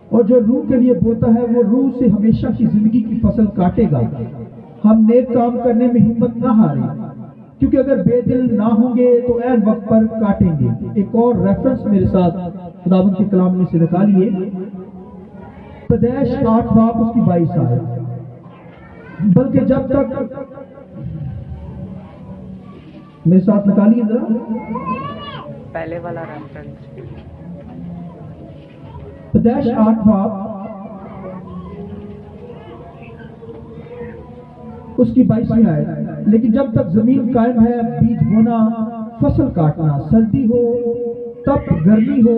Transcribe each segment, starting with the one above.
اور جو روح کے لیے بوتا ہے وہ روح سے ہمیشہ کی زندگی کی فصل کاٹے گا۔ ہم نیک کام کرنے میں ہمت نہ ہاریں، کیونکہ اگر بے دل نہ ہوں گے تو عین وقت پر کاٹیں گے۔ ایک اور ریفرنس میرے ساتھ خداوند کے کلام میں سے نکالیے، پیدائش 8 باب اس کی 22 آیت۔ بلکہ جب تک میرے ساتھ نکالیے ذرا پہلے والا ریفرنس، پیدائش 8 باب اس کی 22 آیت۔ لیکن جب تک زمین قائم ہے بیج بونا، فصل کاٹنا، سردی ہو تب گرمی ہو،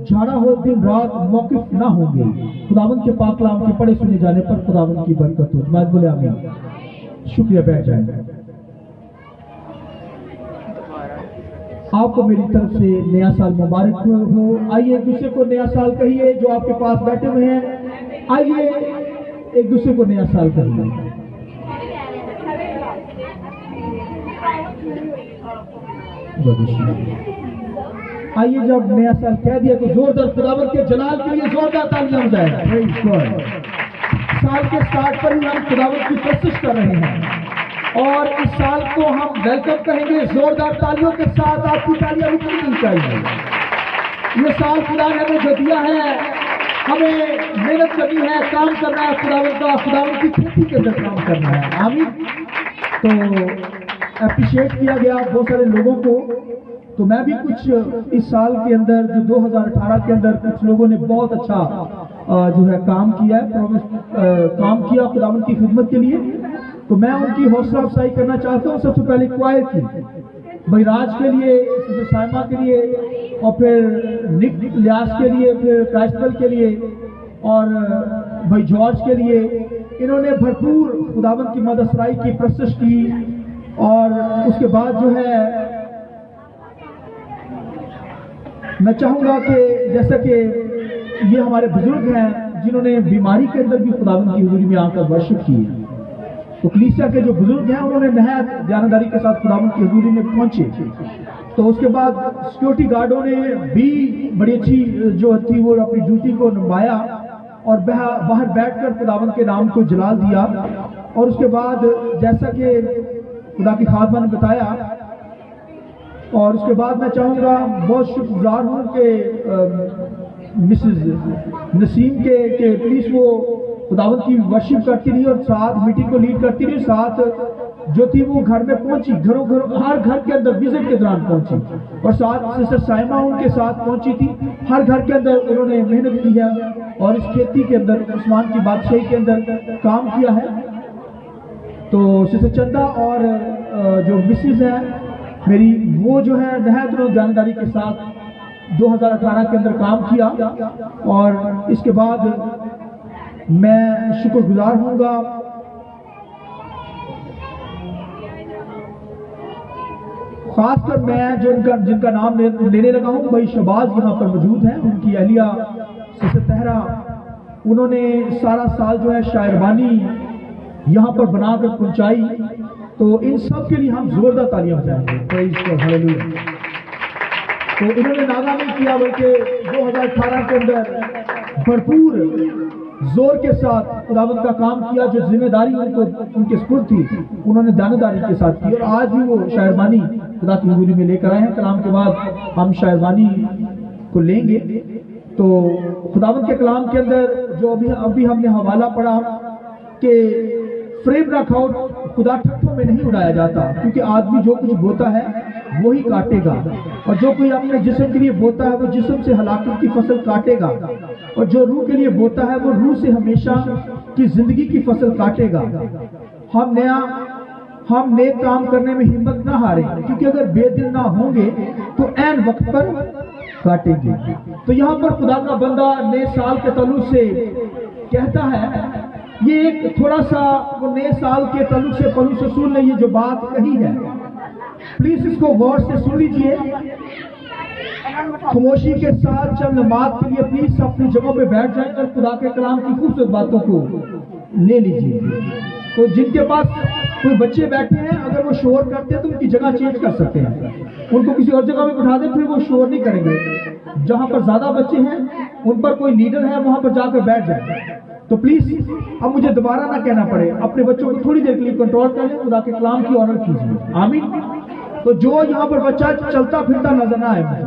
جھاڑا ہو دن رات موقف نہ ہوں گے۔ خداوند کے پاک کلام کے پڑھے سنے جانے پر خداوند کی برکت ہو۔ جماعت بولے آمین۔ شکریہ، بیٹھ جائیں۔ آپ کو میری طرف سے نیا سال مبارک ہو۔ آئیے ایک دوسرے کو نیا سال کہیے، جو آپ کے پاس بیٹھے ہوئے ہیں آئیے ایک دوسرے کو نیا سال کہیے۔ آئیے جب نیا سال کہہ دیا تو زوردار خداوند کے جلال کے لیے زوردار تالیاں ہو جائے۔ سال کے سٹارٹ پر ہی ہم خداوند کی کوشش کر رہے ہیں اور اس سال کو ہم ویلکم کہیں گے زوردار تالیوں کے ساتھ۔ آپ کی تالیاں بھی کرنی چاہیے۔ یہ سال خدا نے ہمیں جو دیا ہے، ہمیں محنت کرنی ہے، کام کرنا ہے خداوند کا، خداوند کی کھیتی کے اندر کام کرنا ہے۔ آمین۔ تو اپریشیٹ کیا گیا بہت سارے لوگوں کو، تو میں بھی کچھ اس سال کے اندر جو 2018 کے اندر کچھ لوگوں نے بہت اچھا جو ہے کام کیا ہے، کام کیا خداوند کی خدمت کے لیے، تو میں ان کی حوصلہ افزائی کرنا چاہتا ہوں۔ سب سے پہلے کوائر کی، بھائی راج کے لیے، سائمہ کے لیے، اور پھر نک لیاس کے لیے، پھر کرائسٹل کے لیے، اور بھائی جارج کے لیے، انہوں نے بھرپور خداوند کی مدد سرائی کی، پرستش کی۔ اور اس کے بعد جو ہے میں چاہوں گا کہ جیسا کہ یہ ہمارے بزرگ ہیں جنہوں نے بیماری کے اندر بھی خداوند کی حضوری میں آ کر ورشپ کی، تو کلیسیا کے جو بزرگ ہیں انہوں نے نہایت دیانتداری کے ساتھ خداوند کی حضوری میں پہنچے۔ تو اس کے بعد سیکورٹی گارڈوں نے بھی بڑی اچھی جو تھی وہ اپنی ڈیوٹی کو نبھایا اور باہر بیٹھ کر خداوند کے نام کو جلال دیا۔ اور اس کے بعد جیسا کہ خدا کی خادمہ نے بتایا، اور اس کے بعد میں چاہوں گا بہت شکر گزار ہوں کہ مسز نسیم کے کہ پلیز وہ خداوند کی ورشپ کرتی رہی اور ساتھ میٹنگ کو لیڈ کرتی رہی، ساتھ جو تھی وہ گھر میں پہنچی، ہر گھر کے اندر وزٹ کے دوران پہنچی، اور ساتھ سسٹر سائمہ ان کے ساتھ پہنچی تھی۔ ہر گھر کے اندر انہوں نے محنت کی ہے اور اس کھیتی کے اندر، عثمان کی بادشاہی کے اندر کام کیا ہے۔ تو سسٹر چندہ اور جو مسز ہے میری، وہ جو ہے نہایت انہوں نے جانداری کے ساتھ 2018 کے اندر کام کیا۔ اور اس کے بعد میں شکر گزار ہوں گا خاص کر میں جو جن کا نام لینے لگا ہوں، بھائی شہباز یہاں پر موجود ہیں، ان کی اہلیہ سسٹر طہرا، انہوں نے سارا سال جو ہے شاعربانی یہاں پر بنا کر پہنچائی، تو ان سب کے لیے ہم زوردار تالیاں بجائیں گے۔ پریز گاڈ، ہاللیلویا۔ تو انہوں نے ناغہ نہیں کیا بلکہ 2018 کے اندر بھرپور زور کے ساتھ خداوند کا کام کیا، جو ذمہ داری ان کے سپرد تھی انہوں نے دیانتداری کے ساتھ کی، اور آج بھی وہ شاعربانی خدا کی حضوری میں لے کر آئے ہیں۔ کلام کے بعد ہم شاعربانی کو لیں گے۔ تو خداوند کے کلام کے اندر جو ابھی ہم نے حوالہ پڑھا کہ فریب نہ کھاؤ، خدا ٹھٹھوں میں نہیں اڑایا جاتا، کیونکہ آدمی جو کچھ بوتا ہے وہی کاٹے گا، اور جو کوئی اپنے جسم کے لیے بوتا ہے وہ جسم سے ہلاکت کی فصل کاٹے گا، اور جو روح کے لیے بوتا ہے وہ روح سے ہمیشہ کی زندگی کی فصل کاٹے گا۔ ہم نیک کام کرنے میں ہمت نہ ہاریں، کیونکہ اگر بے دل نہ ہوں گے تو عین وقت پر کاٹیں گے۔ تو یہاں پر خدا کا بندہ نئے سال کے تعلق سے کہتا ہے، یہ ایک تھوڑا سا وہ نئے سال کے تعلق سے پولس رسول نے یہ جو بات کہی ہے، پلیز اس کو غور سے سن لیجئے، خاموشی کے ساتھ چند لمحات کے لیے پلیز اپنی جگہوں پہ بیٹھ جائیں اور خدا کے کلام کی خوبصورت باتوں کو لے لیجئے۔ تو جن کے پاس کوئی بچے بیٹھے ہیں، اگر وہ شور کرتے ہیں تو ان کی جگہ چینج کر سکتے ہیں، ان کو کسی اور جگہ میں بٹھا دیں، پھر وہ شور نہیں کریں گے۔ جہاں پر زیادہ بچے ہیں ان پر کوئی لیڈر ہے وہاں پر جا کر بیٹھ جائے تو پلیز اب مجھے دوبارہ نہ کہنا پڑے، اپنے بچوں کو تھوڑی دیر کے لیے کنٹرول کر لیں، خدا کے کلام کی آنر کیجیے، آمین۔ تو جو یہاں پر بچہ چلتا پھرتا نظر نہ آئے مجھے،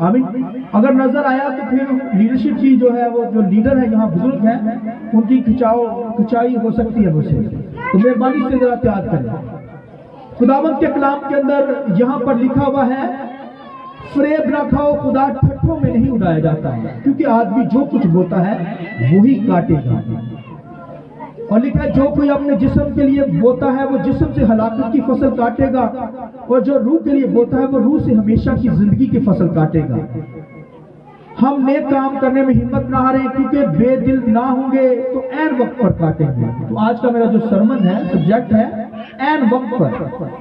آمین۔ اگر نظر آیا تو پھر لیڈرشپ کی جو ہے وہ جو لیڈر ہے یہاں بزرگ ہیں ان کی کھچائی ہو سکتی ہے مجھ سے، تو مہربانی سے ذرا احتیاط کریں۔ خداوند کے کلام کے اندر یہاں پر لکھا ہوا ہے فریب نہ کھاؤ، خدا ٹھٹھوں میں نہیں اڑایا جاتا ہے، کیونکہ آدمی جو کچھ بوتا ہے وہی کاٹے گا۔ اور لکھا ہے جو کوئی اپنے جسم کے لیے بوتا ہے وہ جسم سے ہلاکت کی فصل کاٹے گا، اور جو روح کے لیے بوتا ہے وہ روح سے ہمیشہ کی زندگی کی فصل کاٹے گا۔ ہم نیک کام کرنے میں ہمت نہ ہاریں، کیونکہ بے دل نہ ہوں گے تو عین وقت پر کاٹیں گے۔ تو آج کا میرا جو سرمن ہے، سبجیکٹ ہے عین وقت پر،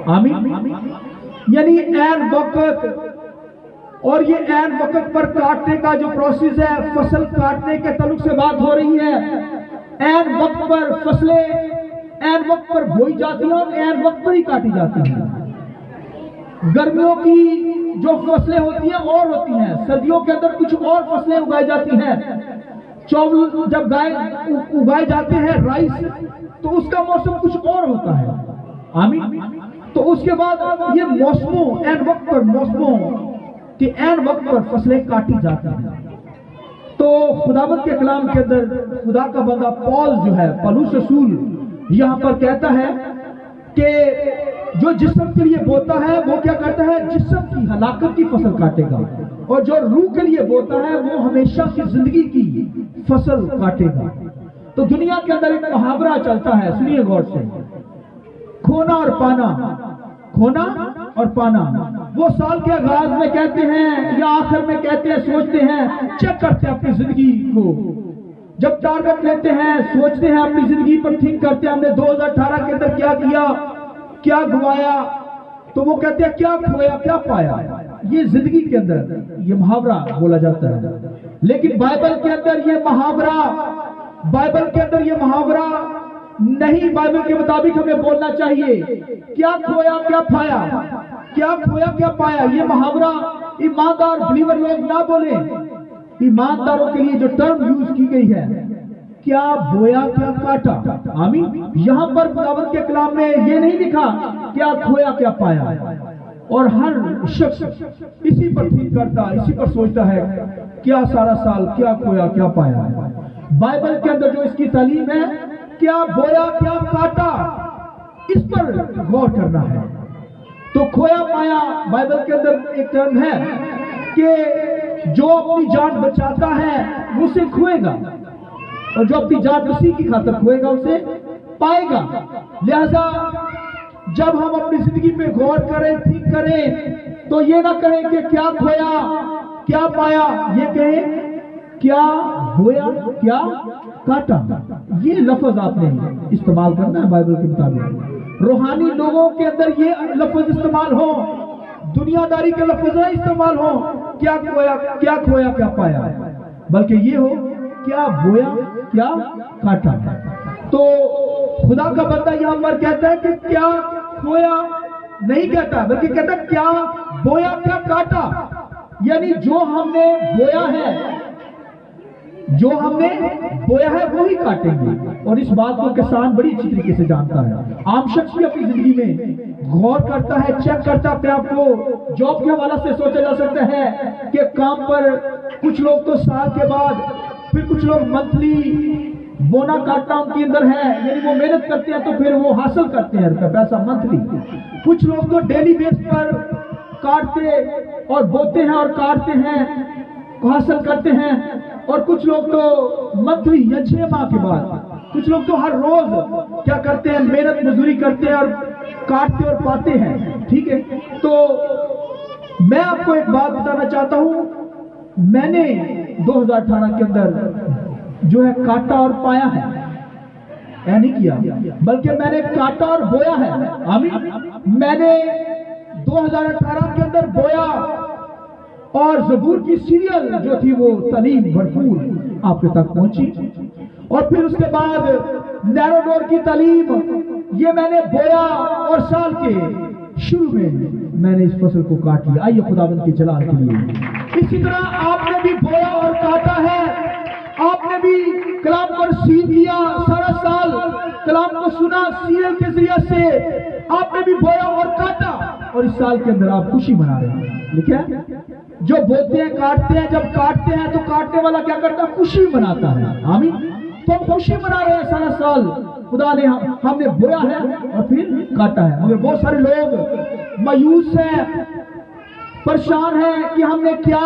آمین، یعنی عین وقت۔ اور یہ عین وقت پر کاٹنے کا جو پروسیس ہے، فصل کاٹنے کے تعلق سے بات ہو رہی ہے۔ عین وقت پر فصلیں عین وقت پر بوئی جاتی ہیں اور عین وقت پر ہی کاٹی جاتی ہیں۔ گرمیوں کی جو فصلیں ہوتی ہیں اور ہوتی ہیں، سردیوں کے اندر کچھ اور فصلیں اگائی جاتی ہیں۔ چاول جب اگائے جاتے ہیں رائس، تو اس کا موسم کچھ اور ہوتا ہے، آمین۔ تو اس کے بعد یہ موسموں عین وقت پر موسموں کہ عین وقت پر فصلیں کاٹی جاتی ہیں۔ تو خداوند کے کلام کے اندر خدا کا بندہ پال جو ہے، پولس رسول یہاں پر کہتا ہے کہ جو جسم کے لیے بوتا ہے وہ کیا کرتا ہے؟ جسم کی ہلاکت کی فصل کاٹے گا، اور جو روح کے لیے بوتا ہے وہ ہمیشہ کی زندگی کی فصل کاٹے گا۔ تو دنیا کے اندر ایک محاورہ چلتا ہے، سنیے غور سے، کھونا اور پانا، کھونا اور پانا۔ وہ سال کے آغاز میں کہتے ہیں یا آخر میں کہتے ہیں، سوچتے ہیں، چیک کرتے ہیں اپنی زندگی کو، جب ٹارگٹ لیتے ہیں سوچتے ہیں اپنی زندگی پر، تھنک کرتے ہیں ہم نے 2018 کے اندر کیا کیا، کیا گوایا، تو وہ کہتے ہیں کیا کھویا کیا پایا۔ یہ زندگی کے اندر یہ محاورہ بولا جاتا ہے، لیکن بائبل کے اندر یہ محاورہ نہیں، بائبل کے مطابق ہمیں بولنا چاہیے کیا کھویا کیا پایا، کیا کھویا کیا پایا۔ یہ محاورہ ایماندار بلیور لوگ نہ بولیں، ایمانداروں کے لیے جو ٹرم یوز کی گئی ہے، کیا بویا کیا کاٹا، آمین۔ یہاں پر خداوند کے کلام میں یہ نہیں لکھا کیا کھویا کیا پایا، اور ہر شخص اسی پر تھنک کرتا، اسی پر سوچتا ہے کیا سارا سال کیا کھویا کیا پایا۔ بائبل کے اندر جو اس کی تعلیم ہے، کیا بویا کیا کاٹا، اس پر غور کرنا ہے۔ تو کھویا پایا بائبل کے اندر ایک ٹرم ہے کہ جو اپنی جان بچاتا ہے وہ اسے کھوئے گا، اور جو اپنی جان مسیح کی خاطر کھوئے گا اسے پائے گا۔ لہذا جب ہم اپنی زندگی پہ غور کریں، ٹھیک کریں، تو یہ نہ کہیں کہ کیا کھویا کیا پایا، یہ کہیں کیا بویا کیا کاٹا۔ یہ لفظ آپ نے استعمال کرنا ہے بائبل کے مطابق۔ روحانی لوگوں کے اندر یہ لفظ استعمال ہو، دنیا داری کے لفظ نہ استعمال ہو کیا کھویا کیا پایا، بلکہ یہ ہو کیا بویا کیا کاٹا۔ تو خدا کا بندہ یہاں پر کہتا ہے کہ کیا کھویا نہیں کہتا، بلکہ کہتا ہے کیا بویا کیا کاٹا، یعنی جو ہم نے بویا ہے وہی کاٹیں گے۔ اور اس بات کو کسان بڑی اچھی طریقے سے جانتا ہے۔ عام شخص بھی اپنی زندگی میں غور کرتا ہے، چیک کرتا ہے اپنے آپ کو۔ جاب کے حوالے سے سوچا جا سکتا ہے کہ کام پر کچھ لوگ تو سال کے بعد، پھر کچھ لوگ منتھلی بونا کاٹنا ان کے اندر ہے، یعنی وہ محنت کرتے ہیں تو پھر وہ حاصل کرتے ہیں پیسہ منتھلی۔ کچھ لوگ تو ڈیلی بیس پر کاٹتے اور بوتے ہیں اور کاٹتے ہیں، حاصل کرتے ہیں، اور کچھ لوگ تو منتھلی یا 6 ماہ کے بعد، کچھ لوگ تو ہر روز کیا کرتے ہیں، محنت مزدوری کرتے ہیں اور کاٹتے اور پاتے ہیں، ٹھیک ہے۔ تو میں آپ کو ایک بات بتانا چاہتا ہوں، میں نے 2018 کے اندر جو ہے کاٹا اور پایا ہے، نہیں کیا، بلکہ میں نے کاٹا اور بویا ہے، آمین۔ میں نے 2018 کے اندر بویا، اور زبور کی سیریل جو تھی وہ تعلیم بھرپور آپ کے تک پہنچی، اور پھر اس کے بعد نیرو ڈور کی تعلیم، یہ میں نے بویا، اور سال کے شروع میں میں نے اس فصل کو کاٹ لیا. آئیے خداوند کے جلال کے لیے. اسی طرح آپ نے بھی بویا اور کاٹا ہے. آپ نے بھی کلام کو رسید لیا, سارا سال کلام کو سنا سیریل کے ذریعے سے. آپ نے بھی بویا اور کاٹا, اور اس سال کے اندر آپ خوشی منا رہے ہیں. لکھا ہے جو بوتے ہیں کاٹتے ہیں, جب کاٹتے ہیں تو کاٹنے والا کیا کرتا ہے؟ خوشی مناتا ہے. آمین. تو ہم خوشی منا رہے ہیں سارا سال. خدا نے ہم نے بویا ہے اور پھر کاٹا ہے. مگر بہت سارے لوگ مایوس ہیں, پریشان ہیں کہ ہم نے کیا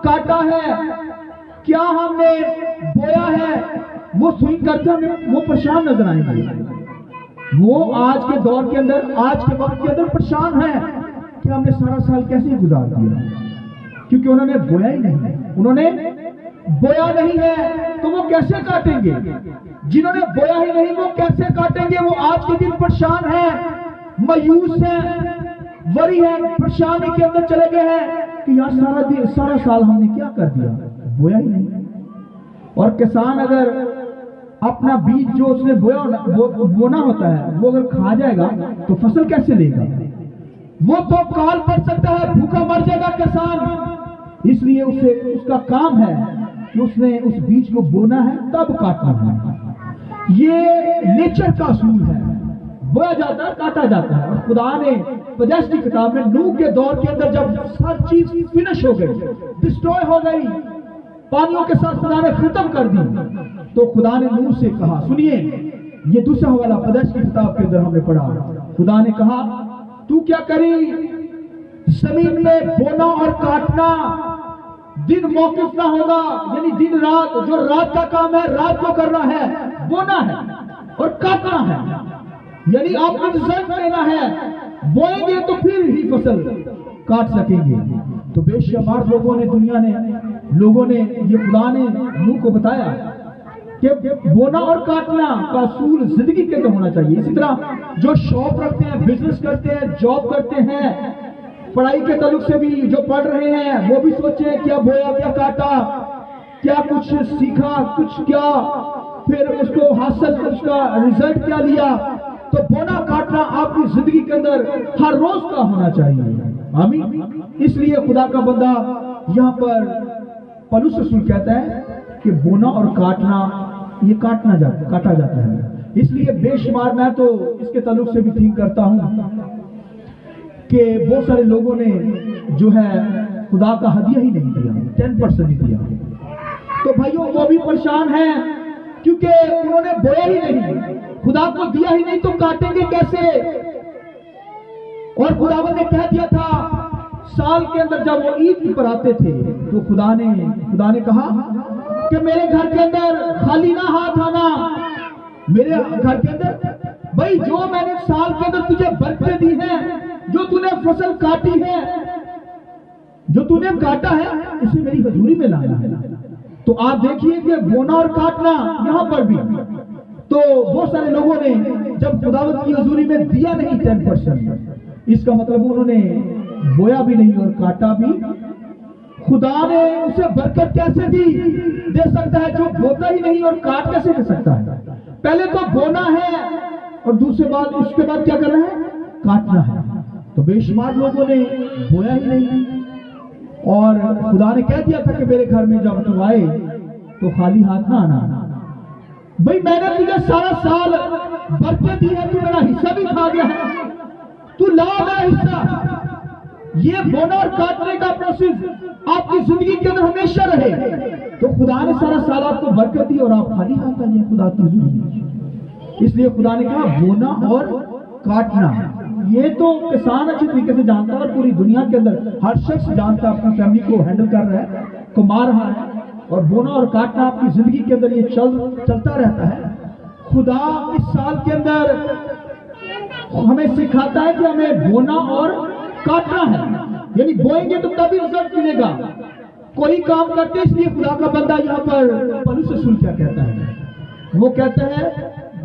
کاٹا ہے, کیا ہم نے بویا ہے. وہ سوئنگ کرتے ہیں, وہ پریشان نظر آئیں گے. وہ آج کے دور کے اندر, آج کے وقت کے اندر پریشان ہیں کہ ہم نے سارا سال کیسے گزار دیا, کیونکہ انہوں نے بویا ہی نہیں ہے. انہوں نے بویا نہیں ہے تو وہ کیسے کاٹیں گے؟ جنہوں نے بویا ہی نہیں وہ کیسے کاٹیں گے؟ وہ آج کے دن پریشان ہیں, مایوس ہیں, وری ہیں, پریشانی کے اندر چلے گئے ہیں کہ یار سارا سال ہم نے کیا کر دیا, بویا ہی نہیں. اور کسان اگر اپنا بیج جو اس نے بونا ہوتا ہے وہ اگر کھا جائے گا تو فصل کیسے لے گا؟ وہ تو کال پڑ سکتا ہے, بھوکا مر جائے گا کسان. اس لیے اس کا کام ہے کہ اس نے اس بیج کو بونا ہے تب کاٹنا ہے. یہ نیچر کا اصول ہے, بویا جاتا ہے کاٹا جاتا ہے. اور خدا نے پیدائش کی کتاب میں نوح کے دور کے اندر جب ہر چیز فنش ہو گئی, ڈسٹروائے ہو گئی, پانیوں کے ساتھ خدا نے ختم کر دی, تو خدا نے نوح سے کہا, سنیے یہ دوسرا حوالہ پیدائش کی کتاب کے اندر ہم نے پڑھا. خدا نے کہا تو کیا کری, زمین میں بونا اور کاٹنا دن موقف نہ ہوگا. یعنی دن رات, جو رات کا کام ہے رات کو کرنا ہے, بونا ہے اور کاٹنا ہے. یعنی آپ کو رزلٹ لینا ہے, بوئیں گے تو پھر ہی فصل کاٹ سکیں گے. تو بے شمار لوگوں نے, دنیا نے, لوگوں نے, یہ خدا نے نوح کو بتایا کہ بونا اور کاٹنا کا اصول زندگی کے اندر ہونا چاہیے. اسی طرح جو شاپ رکھتے ہیں, بزنس کرتے ہیں, جاب کرتے ہیں, پڑھائی کے تعلق سے بھی جو پڑھ رہے ہیں وہ بھی سوچیں کیا بویا, کیا کاٹا, کیا کچھ سیکھا, کچھ کیا پھر اس کو حاصل, اس کا رزلٹ کیا لیا. تو بونا کاٹنا آپ کی زندگی کے اندر ہر روز کا ہونا چاہیے. آمین. اس لیے خدا کا بندہ یہاں پر پولس رسول کہتا ہے کہ بونا اور کاٹنا یہ کاٹا جاتا ہے. اس لیے بے شمار میں تو اس کے تعلق سے بھی تھنک کرتا ہوں کہ بہت سارے لوگوں نے جو ہے خدا کا ہدیہ ہی نہیں دیا, 10% ہی دیا. تو بھائیوں وہ بھی پریشان ہیں کیونکہ انہوں نے بویا ہی نہیں, خدا کو دیا ہی نہیں, تو کاٹیں گے کیسے؟ اور خداوند نے کہہ دیا تھا سال کے اندر جب وہ عید پر آتے تھے تو خدا نے کہا کہ میرے گھر کے اندر خالی نہ ہاتھ آنا. میرے گھر کے اندر بھائی جو میں نے سال کے اندر تجھے برکتیں دی ہیں, جو تو نے فصل کاٹی ہے, جو تو نے کاٹا ہے, اسے میری حضوری میں لانا ہے. تو آپ دیکھیے کہ بونا اور کاٹنا یہاں پر بھی. تو بہت سارے لوگوں نے جب خداوند کی حضوری میں دیا نہیں 10%, اس کا مطلب انہوں نے بویا بھی نہیں اور کاٹا بھی. خدا نے اسے برکت کیسے دے سکتا ہے جو بوتا ہی نہیں اور کاٹ کیسے دے سکتا ہے؟ پہلے تو بونا ہے اور دوسرے بات اس کے بعد کیا کرنا ہے؟ کاٹنا ہے. تو بے شمار لوگوں نے بویا ہی نہیں, اور خدا نے کہہ دیا تھا کہ میرے گھر میں جب تم آئے تو خالی ہاتھ نہ آنا. بھئی میں نے تجھے سارا سال برکت دی ہے, تو میرا حصہ بھی کھا گیا ہے, تو لا میرا حصہ. یہ بونا اور کاٹنے کا پروسیس آپ کی زندگی کے اندر ہمیشہ رہے. تو خدا نے سارا سال آپ کو برکت دی اور آپ خالی ہاتھ آئے خدا کی حضوری. اس لیے خدا نے کہا بونا اور کاٹنا. یہ تو کسان اچھی طریقے سے جانتا ہے, اور پوری دنیا کے اندر ہر شخص جانتا ہے, اپنی فیملی کو ہینڈل کر رہا ہے, کما رہا ہے. اور بونا اور کاٹنا آپ کی زندگی کے اندر یہ چلتا رہتا ہے. خدا اس سال کے اندر ہمیں سکھاتا ہے کہ ہمیں بونا اور کاٹنا ہے. یعنی بوئیں گے تو تبھی رزلٹ ملے گا. کوئی کام کرتے, اس لیے خدا کا بندہ یہاں پر پولس رسول کیا کہتا ہے؟ وہ کہتا ہے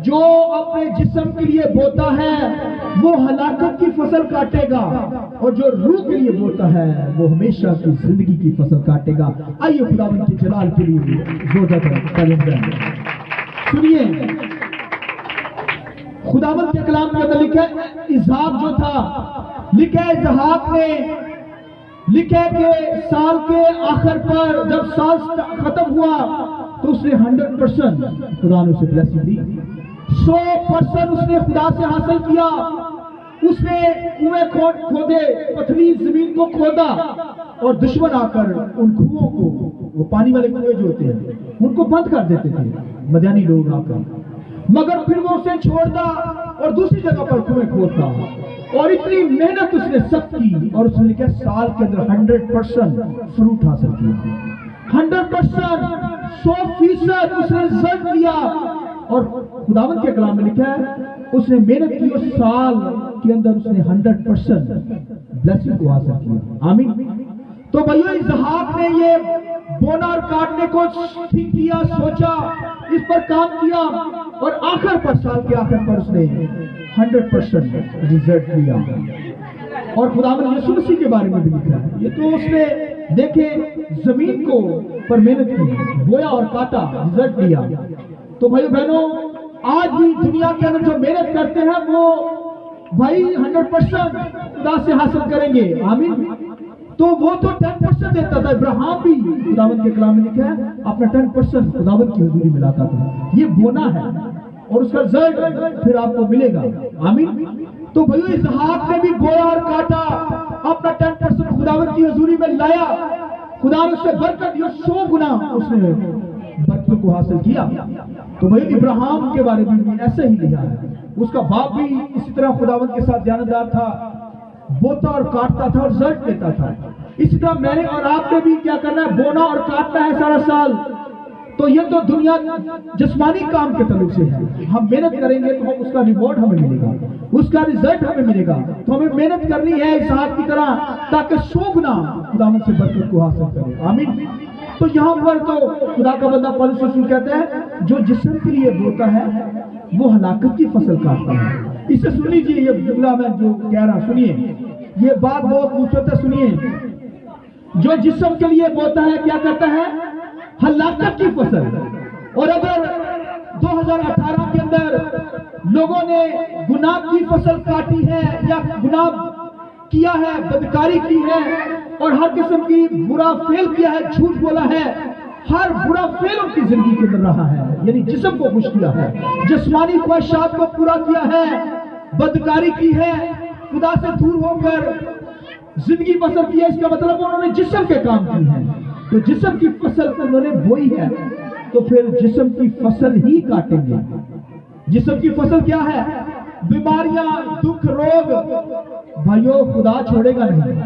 جو اپنے جسم کے لیے بوتا ہے وہ ہلاکت کی فصل کاٹے گا, اور جو روح کے لیے بوتا ہے وہ ہمیشہ کی زندگی کی فصل کاٹے گا. آئیے خداوند کے جلال کے لیے زوردار سنیے. خداوند کے کلام کے اندر لکھا ہے اسحاق جو تھا، لکھا ہے اسحاق نے لکھا ہے کہ سال کے آخر پر جب سال ختم ہوا تو اس نے 100% خدا نے اسے بلیسنگ دی، 100% اس نے خدا سے حاصل کیا۔ اس نے کنویں کھودے، پتلی زمین کو کھودا، اور دشمن آ کر ان کنوؤں کو، وہ پانی والے کنویں جو ہوتے ہیں ان کو بند کر دیتے تھے مدیانی لوگ آ کر، مگر پھر وہ اسے چھوڑتا اور دوسری جگہ پر کنویں کھودتا، اور اتنی محنت اس نے سب کی، اور اس نے کہا سال کے اندر 100% فروٹ حاصل کیا، 100%، 100% اس نے رزلٹ لیا۔ اور خداوند کے کلام میں لکھا ہے اس نے محنت کی اور سال کے اندر اس نے 100% بلیسنگ کو حاصل کیا۔ آمین۔ تو بھائیو اسحاق نے یہ بونا اور کاٹنے کو ٹھیک کیا، سوچا، اس پر کام کیا، اور آخر پر سال کے آخر پر اس نے 100% رزلٹ لیا۔ اور خداوند یسوع مسیح کے بارے میں بھی لکھا ہے، یہ تو اس نے دیکھے زمین کو پر محنت کی، بویا اور کاٹا، رزلٹ لیا۔ تو بھائی بہنوں، آج بھی دنیا کے اندر جو محنت کرتے ہیں وہ بھائی 100% خدا سے حاصل کریں گے۔ آمین۔ تو وہ تو 10% دیتا تھا، ابراہیم بھی خداوند کے کلام میں لکھا ہے اپنا 10% خداوند کی حضوری میں لاتا تھا۔ یہ بونا ہے اور اس کا رزلٹ پھر آپ کو ملے گا۔ آمین۔ تو بھائیو اسحاق نے بھی بویا اور کاٹا، اپنا 10% خداوند کی حضوری میں لایا، خدا نے اس سے برکت دی، 100 گنا اس نے برکت کو حاصل کیا۔ تو بھائی ابراہیم کے بارے میں ایسے ہی لکھا ہے، اس کا باپ بھی اسی طرح خداوند کے ساتھ دیانتدار تھا، بوتا اور کاٹتا تھا اور رزلٹ لیتا تھا۔ اسی طرح میں نے اور آپ نے بھی کیا کرنا ہے، بونا اور کاٹنا ہے سارا سال۔ تو یہ تو دنیا جسمانی کام کے تعلق سے ہے، ہم محنت کریں گے تو ہم اس کا ریوارڈ ہمیں ملے گا، اس کا رزلٹ ہمیں ملے گا۔ تو ہمیں محنت کرنی ہے اسحاق کی طرح، تاکہ 100 گنا خداوند سے برکت کو حاصل کرے۔ آمین۔ تو یہاں پر تو خدا کا بندہ پولس رسول کہتا ہے جو جسم کے لیے بوتا ہے وہ ہلاکت کی فصل کاٹتا ہے۔ اسے سن لیجیے، یہ جملہ میں جو کہہ رہا، سنیے، یہ بات بہت خوبصورت ہے، سنیے۔ جو جسم کے لیے بوتا ہے کیا کرتا ہے؟ ہلاکت کی فصل۔ اور اگر 2018 کے اندر لوگوں نے گناہ کی فصل کاٹی ہے یا گناہ کیا ہے، بدکاری کی ہے، اور ہر قسم کی برا فعل کیا ہے، جھوٹ بولا ہے، ہر برا فعل ان کی زندگی کے اندر رہا ہے، یعنی جسم کو خوش کیا ہے، جسمانی خواہشات کو پورا کیا ہے، بدکاری کی ہے، خدا سے دور ہو کر زندگی بسر کی ہے، اس کا مطلب انہوں نے جسم کے کام کی ہے۔ تو جسم کی فصل انہوں نے بوئی ہے، تو پھر جسم کی فصل ہی کاٹیں گے۔ جسم کی فصل کیا ہے؟ بیماریاں، دکھ، روگ۔ بھائیو خدا چھوڑے گا نہیں،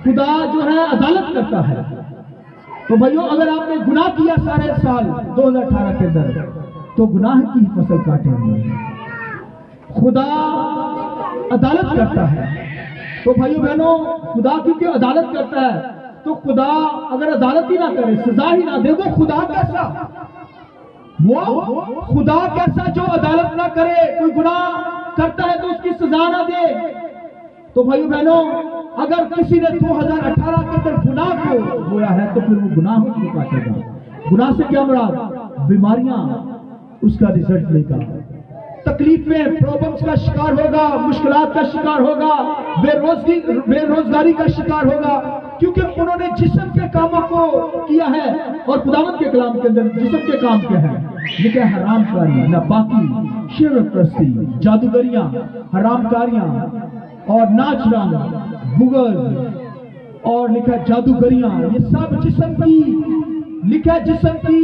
خدا جو ہے عدالت کرتا ہے۔ تو بھائیو اگر آپ نے گناہ کیا سارے سال 2018 کے اندر، تو گناہ کی فصل کاٹیں گے، خدا عدالت کرتا ہے۔ تو بھائیو بہنوں، خدا کیونکہ عدالت کرتا ہے، تو خدا اگر عدالت ہی نہ کرے، سزا ہی نہ دے، وہ خدا کیسا؟ وہ خدا کیسا جو عدالت نہ کرے، کوئی گناہ کرتا ہے تو اس کی سزا نہ دے۔ تو بھائیو بہنوں، اگر کسی نے 2018 کے اندر گناہ کو بویا ہے تو پھر وہ گناہ کو کاٹے گا۔ گناہ سے کیا مراد؟ بیماریاں اس کا رزلٹ لے گا، تکلیفیں، پرابلمز کا شکار ہوگا، مشکلات کا شکار ہوگا، بے روزگاری کا شکار ہوگا، کیونکہ انہوں نے جسم کے کاموں کو کیا ہے۔ اور خداوند کے کلام کے اندر جسم کے کام کیا ہے؟ لکھا ہے حرام کاری، ناپاکی، شرک پرستی، جادوگریاں، حرام کاریاں، اور ناچ گانا، بغض، اور لکھا ہے جادوگریاں، یہ سب جسم کی، لکھا ہے جسم کی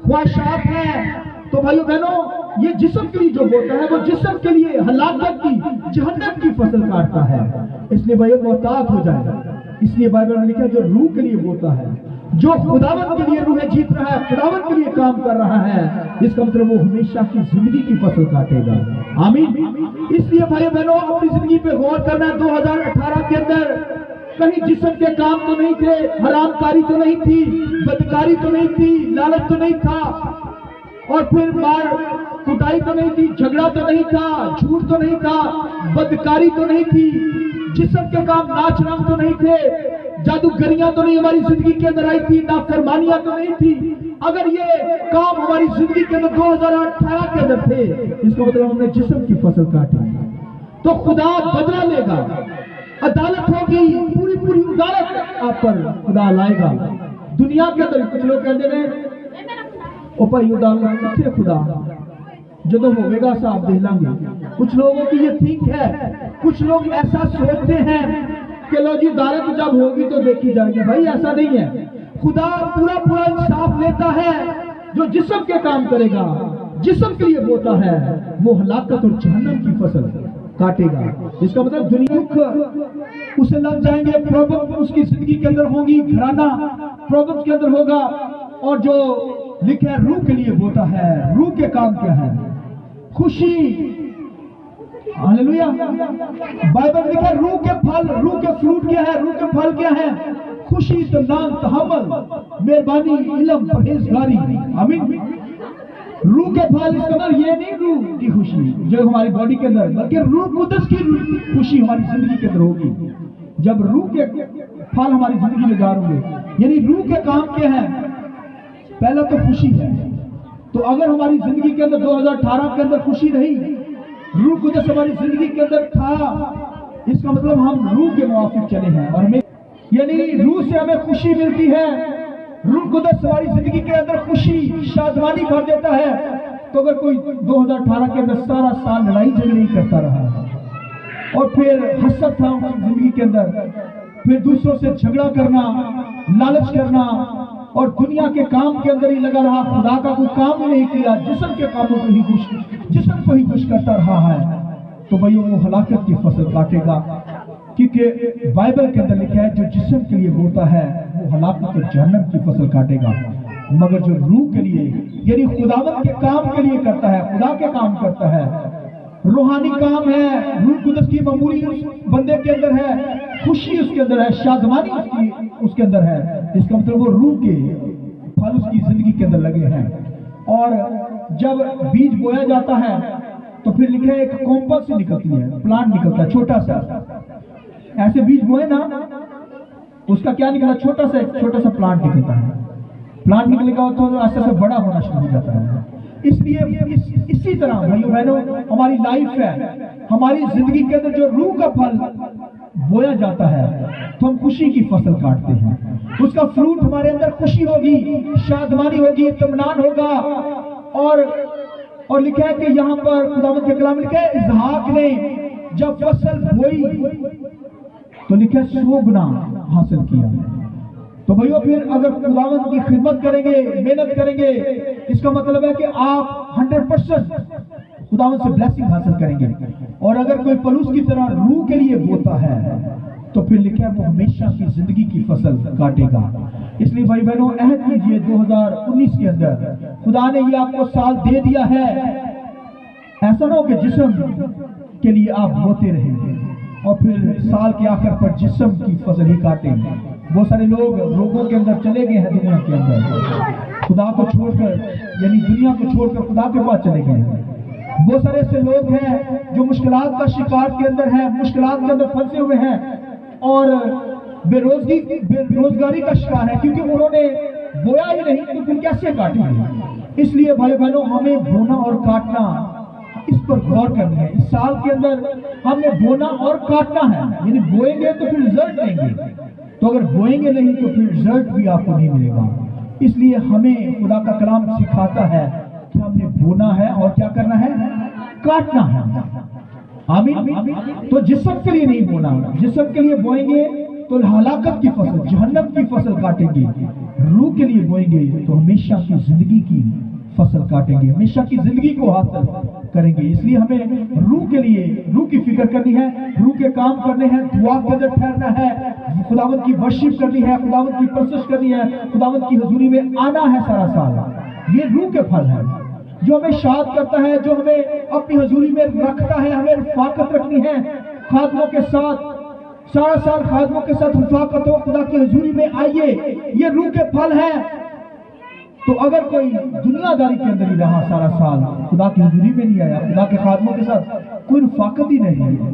خواہشات ہیں۔ تو بھائیو بہنوں، یہ جسم کے لیے جو بوتا ہے وہ جسم کے لیے ہلاکت کی، جہنم کی فصل کاٹتا ہے۔ اس لیے بھائیو محتاط ہو جائے۔ اس لیے بائبل میں لکھا ہے جو روح کے لیے بوتا ہے، جو خداوند کے لیے روح جیت رہا ہے، خداوند کے لیے کام کر رہا ہے، اس کا مطلب وہ ہمیشہ کی زندگی کی فصل کاٹے گا۔ آمین۔ اس لیے بھائی بہنوں، اپنی زندگی پہ غور کرنا ہے۔ 2018 کے اندر کہیں جسم کے کام تو نہیں تھے، حرام کاری تو نہیں تھی، بدکاری تو نہیں تھی، لالچ تو نہیں تھا، اور پھر مار کٹائی تو نہیں تھی، جھگڑا تو نہیں تھا، جھوٹ تو نہیں تھا، بدکاری تو نہیں تھی، جسم کے کام ناچ رنگ تو نہیں تھے، جادوگریاں تو نہیں ہماری زندگی کے اندر آئی تھی، نافرمانیاں تو نہیں تھی۔ اگر یہ کام ہماری زندگی کے اندر 2018 کے اندر تھے، اس کا مطلب ہم نے جسم کی فصل کاٹی، تو خدا بدلہ لے گا، عدالت ہوگی، پوری پوری عدالت آپ پر خدا لائے گا۔ دنیا کے اندر کچھ لوگ کہتے ہیں او بھائی عدالت کتنے خدا جدو ہوئے گا صاحب دے لیں گے۔ کچھ لوگوں کی یہ ٹھیک ہے، کچھ لوگ ایسا سوچتے ہیں کہ لو جی عدالت جب ہوگی تو دیکھی جائے گی۔ بھائی ایسا نہیں ہے، خدا پورا پورا انصاف لیتا ہے۔ جو جسم کے کام کرے گا، جسم کے لیے بوتا ہے، وہ ہلاکت اور جہنم کی فصل کاٹے گا۔ اس کا مطلب دنیا اسے لگ جائیں گے، پرابلم اس کی زندگی کے اندر ہوگی، گھرانہ پرابلم کے اندر ہوگا، اور جو لکھا ہے روح کے لیے بوتا ہے، روح کے کام کیا ہے؟ خوشی، ہاللویا۔ بائبل لکھا ہے روح کے پھل، روح کے فروٹ کیا ہے؟ روح کے پھل کیا ہے؟ خوشی، اطمینان، تحمل، مہربانی، علم، پرہیزگاری۔ آمین۔ روح کے پھل، اس کا مطلب یہ نہیں روح کی خوشی جو ہماری باڈی کے اندر، بلکہ روح قدس کی خوشی ہماری زندگی کے اندر ہوگی۔ جب روح کے پھل ہماری زندگی میں ظاہر ہوں گے، یعنی روح کے کام کیا ہے؟ پہلا تو خوشی ہے۔ تو اگر ہماری زندگی کے اندر 2018 کے اندر خوشی رہی، روح قدس ہماری زندگی کے اندر تھا، اس کا مطلب ہم روح کے موافق چلے ہیں، اور ہمیں یعنی روح سے ہمیں خوشی ملتی ہے۔ روح قدس ہماری زندگی کے اندر خوشی، شادمانی بھر دیتا ہے۔ تو اگر کوئی 2018 کے اندر سارا سال لڑائی جھگڑے کرتا رہا، اور پھر حسد تھا اس زندگی کے اندر، پھر دوسروں سے جھگڑا کرنا، لالچ کرنا، اور دنیا کے کام کے اندر ہی لگا رہا، خدا کا کوئی کام نہیں کیا، جسم کے کاموں کو ہی جسم کو ہی خوش کرتا رہا ہے، تو بھائیو وہ ہلاکت کی فصل کاٹے گا۔ کیونکہ بائبل کے اندر لکھا ہے جو جسم کے لیے بوتا ہے وہ ہلاکت اور جہنم کی فصل کاٹے گا، مگر جو روح کے لیے یعنی خداوند کے کام کے لیے کرتا ہے، خدا کے کام کرتا ہے، روحانی کام ہے، روح قدس کی معمولی بندے کے اندر ہے، خوشی اس کے اندر ہے، شادمانی اس کے اندر ہے، اس کا مطلب وہ روح کے پھل اس کی زندگی کے اندر لگے ہیں۔ اور جب بیج بویا جاتا ہے تو پھر لکھا ہے ایک کومپل سے نکلتی ہے، پلانٹ نکلتا ہے چھوٹا سا، ایسے بیج بوئے نا، اس کا کیا نکلا؟ چھوٹا سا پلانٹ نکلتا ہے۔ پلانٹ نکلے گا تو ایسے سے بڑا ہونا شروع ہو جاتا ہے۔ اس لیے اسی طرح بھائیو بہنوں ہماری لائف ہے، ہماری زندگی کے اندر جو روح کا پھل بویا جاتا ہے تو ہم خوشی کی فصل کاٹتے ہیں، اس کا فروٹ ہمارے اندر خوشی ہوگی، شادمانی ہوگی، اطمینان ہوگا۔ اور لکھا ہے کہ یہاں پر خداوند کے کلام لکھا ہے اسحاق نے جب فصل بوئی تو لکھا ہے 100 گنا حاصل کیا۔ تو بھائیو پھر اگر خداوند کی خدمت کریں گے، محنت کریں گے، اس کا مطلب ہے کہ آپ 100% خداوند سے بلیسنگ حاصل کریں گے۔ اور اگر کوئی پلوس کی طرح روح کے لیے بوتا ہے تو پھر لکھا ہے وہ ہمیشہ کی زندگی کی فصل کاٹے گا۔ اس لیے بھائی بہنوں عہد کیجئے 2019 کے اندر خدا نے یہ آپ کو سال دے دیا ہے، ایسا نہ ہو کہ جسم کے لیے آپ بوتے رہیں اور پھر سال کے آخر پر جسم کی فصل ہی کاٹیں۔ بہت سارے لوگ روگوں کے اندر چلے گئے ہیں، دنیا کے اندر خدا کو چھوڑ کر، یعنی دنیا کو چھوڑ کر خدا کے پاس چلے گئے ہیں۔ بہت سارے ایسے لوگ ہیں جو مشکلات کا شکار کے اندر ہیں، مشکلات کے اندر پھنسے ہوئے ہیں اور بے روزگاری کا شکار ہے، کیونکہ انہوں نے بویا ہی نہیں تو پھر کیسے کاٹیں گے؟ اس لیے بھائی بہنوں ہمیں بونا اور کاٹنا، اس پر غور کرنی ہے۔ اس سال کے اندر ہم نے بونا اور کاٹنا ہے، یعنی بوئیں گے تو پھر رزلٹ لیں گے، تو اگر بوئیں گے نہیں تو پھر رزلٹ بھی آپ کو نہیں ملے گا۔ اس لیے ہمیں خدا کا کلام سکھاتا ہے کہ ہم نے بونا ہے اور کیا کرنا ہے؟ کاٹنا ہے۔ آمین۔ تو جسم کے لیے نہیں بونا، جسم کے لیے بوئیں گے تو ہلاکت کی فصل، جہنم کی فصل کاٹیں گے، روح کے لیے بوئیں گے تو ہمیشہ کی زندگی کی فصل کاٹیں گے، ہمیشہ کی زندگی کو حاصل کریں گے۔ اس لیے ہمیں روح کے لیے، روح کی فکر کرنی ہے، روح کے کام کرنے ہیں، دعا کے اندر ٹھہرنا ہے، خداوند کی ورشپ کرنی ہے، خداوند کی پرستش کرنی ہے، خداوند کی حضوری میں آنا ہے سارا سال۔ یہ روح کے پھل ہے جو ہمیں شاد کرتا ہے، جو ہمیں اپنی حضوری میں رکھتا ہے۔ ہمیں رفاقت رکھنی ہے خادموں کے ساتھ، سارا سال خادموں کے ساتھ رفاقت ہو، خدا کی حضوری میں آئیے، یہ روح کے پھل ہے۔ تو اگر کوئی دنیا داری کے اندر ہی رہا سارا سال، خدا کی حضوری میں نہیں آیا، خدا کے خادموں کے ساتھ کوئی رفاقت ہی نہیں ہے،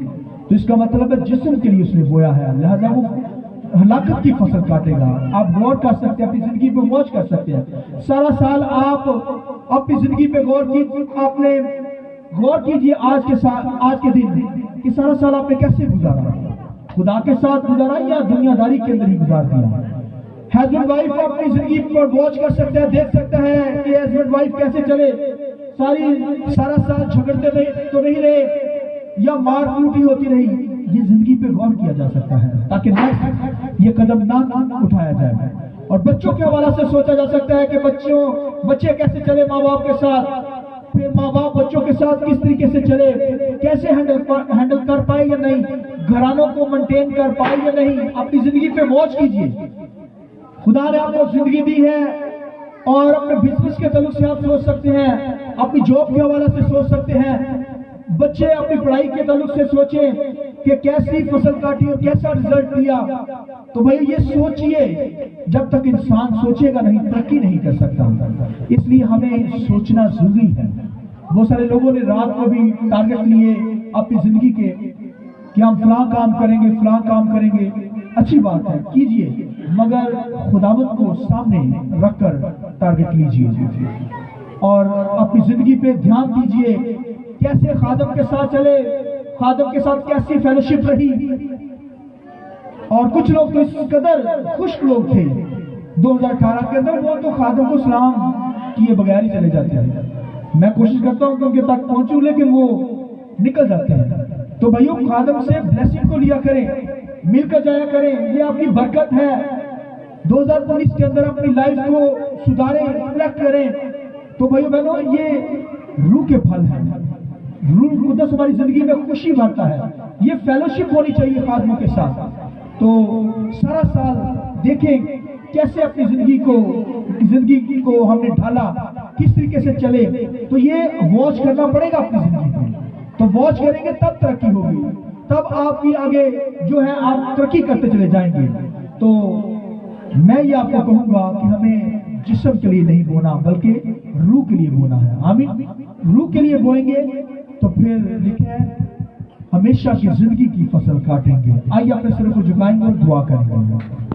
تو اس کا مطلب ہے جسم کے لیے اس نے بویا ہے، لہذا وہ ہلاکت کی فصل کاٹے گا. آپ غور کر سکتے ہیں, اپنی زندگی پہ موج کر سکتے ہیں. سارا سال آپ اپنی زندگی پہ آپ نے غور کیجئے آج کے دن کہ سارا سال آپ نے کیسے گزارا, خدا کے ساتھ گزارا یا دنیا داری کے اندر ہی گزار دیا. ہسبینڈ وائف اپنی زندگی پر واچ کر سکتا ہے, دیکھ سکتا ہے کہ ہسبینڈ وائف کیسے چلے, سارا سال جھگڑتے تو نہیں رہے یا مار پیٹی ہوتی رہی. یہ زندگی پہ غور کیا جا سکتا ہے تاکہ یہ قدم نہ اٹھایا جائے. اور بچوں کے حوالے سے سوچا جا سکتا ہے کہ بچے کیسے چلے ماں باپ کے ساتھ, پھر ماں باپ بچوں کے ساتھ کس طریقے سے چلے, کیسے ہینڈل کر پائے یا نہیں, گھرانوں کو مینٹین کر پائے یا نہیں. اپنی زندگی پہ موج کیجئے. خدا نے آپ کو زندگی دی ہے اور اپنے بزنس کے تعلق سے آپ سوچ سکتے ہیں, اپنی جاب کے حوالے سے سوچ سکتے ہیں. بچے اپنی پڑھائی کے تعلق سے سوچیں کہ کیسی فصل کاٹی اور کیسا رزلٹ دیا. تو بھائی یہ سوچئے, جب تک انسان سوچے گا نہیں ترقی نہیں کر سکتا. اس لیے ہمیں سوچنا ضروری ہے. بہت سارے لوگوں نے رات کو بھی ٹارگٹ لیے اپنی زندگی کے کہ ہم فلاں کام کریں گے, فلاں کام کریں گے. اچھی بات ہے, کیجئے, مگر خداوند کو سامنے رکھ کر ٹارگٹ لیجئے اور اپنی زندگی پہ دھیان دیجئے. کیسے خادم کے ساتھ چلے, خادم کے ساتھ کیسی فیلوشپ رہی. اور کچھ لوگ تو اس قدر خوش لوگ تھے 2018 کے اندر, وہ تو خادم کو سلام کیے بغیر ہی چلے جاتے ہیں. میں کوشش کرتا ہوں کہ ان کے تک پہنچوں لیکن وہ نکل جاتے ہیں. تو بھائیوں خادم سے بلیسنگ کو لیا کریں, مل کر جایا کریں, یہ آپ کی برکت ہے. 2019 کے اندر اپنی لائف کو سدھاریں, ریفلیکٹ کریں. تو بھائیوں بہنوں یہ روح کے پھل ہیں. روح القدس ہماری زندگی میں خوشی بھرتا ہے. یہ فیلوشپ ہونی چاہیے خادموں کے ساتھ. تو سارا سال دیکھیں کیسے اپنی زندگی کو ہم نے ڈھالا, کس طریقے سے چلے. تو یہ واچ کرنا پڑے گا اپنی زندگی کو. تو واچ کریں گے تب ترقی ہوگی, تب آپ کی آگے جو ہے آپ ترقی کرتے چلے جائیں گے. تو میں یہ آپ کو کہوں گا کہ ہمیں جسم کے لیے نہیں بونا بلکہ روح کے لیے بونا ہے. آمین. روح کے لیے بوئیں گے تو پھر لکھے ہمیشہ کی زندگی کی فصل کاٹیں گے. آئیے اپنے سر کو جھکائیں گے اور دعا کریں گے.